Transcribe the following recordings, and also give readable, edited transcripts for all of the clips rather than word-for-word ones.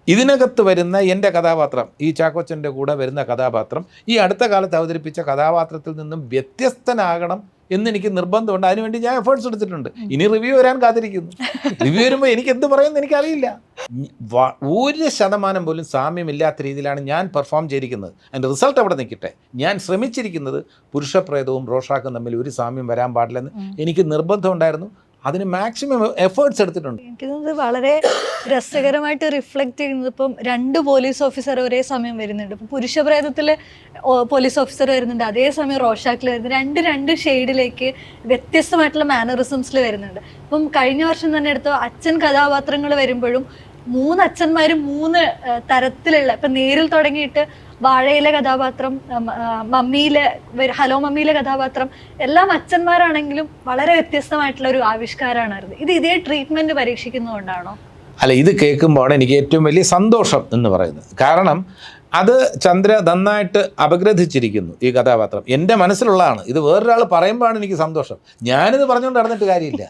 ഇതിനകത്ത് വരുന്ന എൻ്റെ കഥാപാത്രം, ഈ ചാക്കോച്ചൻ്റെ കൂടെ വരുന്ന കഥാപാത്രം ഈ അടുത്ത കാലത്ത് അവതരിപ്പിച്ച കഥാപാത്രത്തിൽ നിന്നും വ്യത്യസ്തനാകണം എന്നെനിക്ക് നിർബന്ധമുണ്ട്. അതിനുവേണ്ടി ഞാൻ എഫേർട്സ് എടുത്തിട്ടുണ്ട്. ഇനി റിവ്യൂ വരാൻ കാത്തിരിക്കുന്നു. റിവ്യൂ വരുമ്പോൾ എനിക്ക് എന്ത് പറയുമെന്ന് എനിക്കറിയില്ല. 1% പോലും സാമ്യമില്ലാത്ത രീതിയിലാണ് ഞാൻ പെർഫോം ചെയ്തിരിക്കുന്നത്. അതിൻ്റെ റിസൾട്ട് അവിടെ നിൽക്കട്ടെ. ഞാൻ ശ്രമിച്ചിരിക്കുന്നത് പുരുഷപ്രേതവും റോഷാക്കും തമ്മിൽ ഒരു സാമ്യം വരാൻ പാടില്ലെന്ന് എനിക്ക് നിർബന്ധമുണ്ടായിരുന്നു. അതിന് മാക്സിമം എഫേർട്സ് എടുത്തിട്ടുണ്ട്. എനിക്ക് തോന്നുന്നത് വളരെ രസകരമായിട്ട് റിഫ്ലക്റ്റ് ചെയ്യുന്നത് ഇപ്പം 2 പോലീസ് ഓഫീസർ ഒരേ സമയം വരുന്നുണ്ട്. ഇപ്പം പുരുഷപ്രേതത്തിൽ പോലീസ് ഓഫീസർ വരുന്നുണ്ട്, അതേസമയം റോഷാക്കിൽ വരുന്നുണ്ട്. 2 ഷെയ്ഡിലേക്ക് വ്യത്യസ്തമായിട്ടുള്ള മാനറിസംസിൽ വരുന്നുണ്ട്. ഇപ്പം കഴിഞ്ഞ വർഷം തന്നെ എടുത്ത അച്ഛൻ കഥാപാത്രങ്ങൾ വരുമ്പോഴും 3 അച്ഛന്മാരും 3 തരത്തിലുള്ള, ഇപ്പം നേരിൽ തുടങ്ങിയിട്ട് വാഴയിലെ കഥാപാത്രം, മമ്മിയിലെ ഹലോ മമ്മിയിലെ കഥാപാത്രം, എല്ലാം അച്ഛന്മാരാണെങ്കിലും വളരെ വ്യത്യസ്തമായിട്ടുള്ള ഒരു ആവിഷ്കാരമാണത്. ഇതേ ട്രീറ്റ്മെന്റ് പരീക്ഷിക്കുന്നതുകൊണ്ടാണോ? അല്ല, ഇത് കേൾക്കുമ്പോഴാണ് എനിക്ക് ഏറ്റവും വലിയ സന്തോഷം എന്ന് പറയുന്നത്. കാരണം അത് ചന്ദ്ര നന്നായിട്ട് അപഗ്രഥിച്ചിരിക്കുന്നു ഈ കഥാപാത്രം. എൻ്റെ മനസ്സിലുള്ളതാണ്. ഇത് വേറൊരാൾ പറയുമ്പോഴാണ് എനിക്ക് സന്തോഷം. ഞാനിത് പറഞ്ഞുകൊണ്ട് നടന്നിട്ട് കാര്യമില്ല.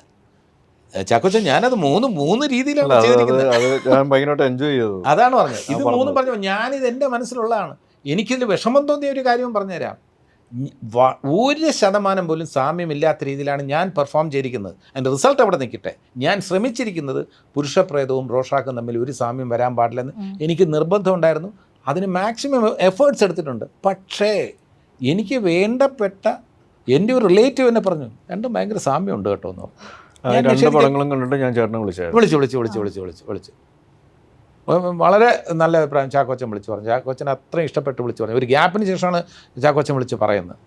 ചാക്കോച്ചൻ, ഞാനത് മൂന്ന് രീതിയിലാണ് ചെയ്തിരിക്കുന്നത്. എൻജോയ് ചെയ്തു. അതാണ് പറഞ്ഞത്. ഇത് 3 പറഞ്ഞു. ഞാനിത് എൻ്റെ മനസ്സിലുള്ളതാണ്. എനിക്കിതിൽ വിഷമം തോന്നിയ ഒരു കാര്യവും പറഞ്ഞുതരാം. 1% പോലും സാമ്യമില്ലാത്ത രീതിയിലാണ് ഞാൻ പെർഫോം ചെയ്തിരിക്കുന്നത്. അതിൻ്റെ റിസൾട്ട് അവിടെ നിൽക്കട്ടെ. ഞാൻ ശ്രമിച്ചിരിക്കുന്നത് പുരുഷപ്രേതവും റോഷാക്കും തമ്മിൽ ഒരു സാമ്യം വരാൻ പാടില്ലെന്ന് എനിക്ക് നിർബന്ധമുണ്ടായിരുന്നു. അതിന് മാക്സിമം എഫേർട്സ് എടുത്തിട്ടുണ്ട്. പക്ഷേ എനിക്ക് വേണ്ടപ്പെട്ട എൻ്റെ ഒരു റിലേറ്റീവ് എന്നെ പറഞ്ഞു, രണ്ടും ഭയങ്കര സാമ്യമുണ്ട് കേട്ടോ എന്ന് പറഞ്ഞു. 2 പടങ്ങളും കണ്ടിട്ട് ഞാൻ ചേട്ടനെ വിളിച്ചു. വളരെ നല്ല അഭിപ്രായം ചാക്കോച്ചൻ വിളിച്ചു പറഞ്ഞു. ചാക്കോച്ചൻ അത്രയും ഇഷ്ടപ്പെട്ട് വിളിച്ചു പറഞ്ഞു. ഒരു ഗ്യാപ്പിന് ശേഷമാണ് ചാക്കോച്ചൻ വിളിച്ച് പറയുന്നത്.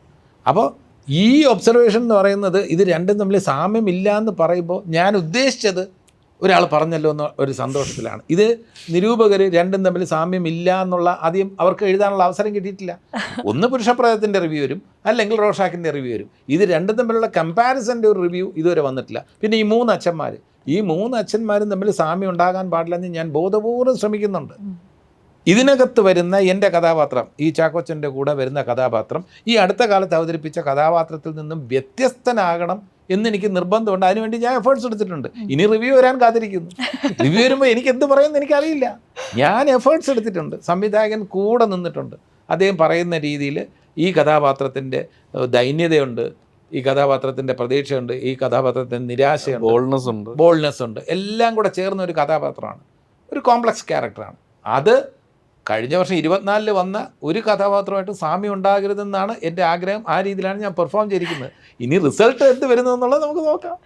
അപ്പോൾ ഈ ഒബ്സർവേഷൻ എന്ന് പറയുന്നത്, ഇത് രണ്ടും തമ്മിൽ സാമ്യമില്ല എന്ന് പറയുമ്പോൾ ഞാൻ ഉദ്ദേശിച്ചത് ഒരാൾ പറഞ്ഞല്ലോ എന്ന ഒരു സന്തോഷത്തിലാണ്. ഇത് നിരൂപകർ രണ്ടും തമ്മിൽ സാമ്യമില്ല എന്നുള്ള ആദ്യം അവർക്ക് എഴുതാനുള്ള അവസരം കിട്ടിയിട്ടില്ല. ഒന്ന് പുരുഷപ്രേതത്തിൻ്റെ റിവ്യൂ വരും, അല്ലെങ്കിൽ റോഷാക്കിൻ്റെ റിവ്യൂ വരും. ഇത് രണ്ടും തമ്മിലുള്ള കമ്പാരിസൻ്റെ ഒരു റിവ്യൂ ഇതുവരെ വന്നിട്ടില്ല. പിന്നെ ഈ 3 അച്ഛന്മാർ, ഈ 3 അച്ഛന്മാരും തമ്മിൽ സാമ്യം ഉണ്ടാകാൻ പാടില്ലെന്ന് ഞാൻ ബോധപൂർവ്വം ശ്രമിക്കുന്നുണ്ട്. ഇതിനകത്ത് വരുന്ന എൻ്റെ കഥാപാത്രം, ഈ ചാക്കോച്ചൻ്റെ കൂടെ വരുന്ന കഥാപാത്രം ഈ അടുത്ത കാലത്ത് അവതരിപ്പിച്ച കഥാപാത്രത്തിൽ നിന്നും വ്യത്യസ്തനാകണം എന്നെനിക്ക് നിർബന്ധമുണ്ട്. അതിനുവേണ്ടി ഞാൻ എഫേർട്സ് എടുത്തിട്ടുണ്ട്. ഇനി റിവ്യൂ വരാൻ കാത്തിരിക്കുന്നു. റിവ്യൂ വരുമ്പോൾ എനിക്ക് എന്ത് പറയുമെന്ന് എനിക്കറിയില്ല. ഞാൻ എഫേർട്സ് എടുത്തിട്ടുണ്ട്. സംവിധായകൻ കൂടെ നിന്നിട്ടുണ്ട്. അദ്ദേഹം പറയുന്ന രീതിയിൽ ഈ കഥാപാത്രത്തിൻ്റെ ദൈന്യതയുണ്ട്, ഈ കഥാപാത്രത്തിൻ്റെ പ്രതീക്ഷയുണ്ട്, ഈ കഥാപാത്രത്തിൻ്റെ നിരാശയുണ്ട്, ബോൾഡ്നെസ് ഉണ്ട്, എല്ലാം കൂടെ ചേർന്ന ഒരു കഥാപാത്രമാണ്. ഒരു കോംപ്ലക്സ് ക്യാരക്ടറാണ്. അത് കഴിഞ്ഞ വർഷം 24 വന്ന ഒരു കഥാപാത്രമായിട്ട് സാമ്യം ഉണ്ടാകരുതെന്നാണ് എൻ്റെ ആഗ്രഹം. ആ രീതിയിലാണ് ഞാൻ പെർഫോം ചെയ്തിരിക്കുന്നത്. ഇനി റിസൾട്ട് എന്ത് വരുന്നതെന്നുള്ളത് നമുക്ക് നോക്കാം.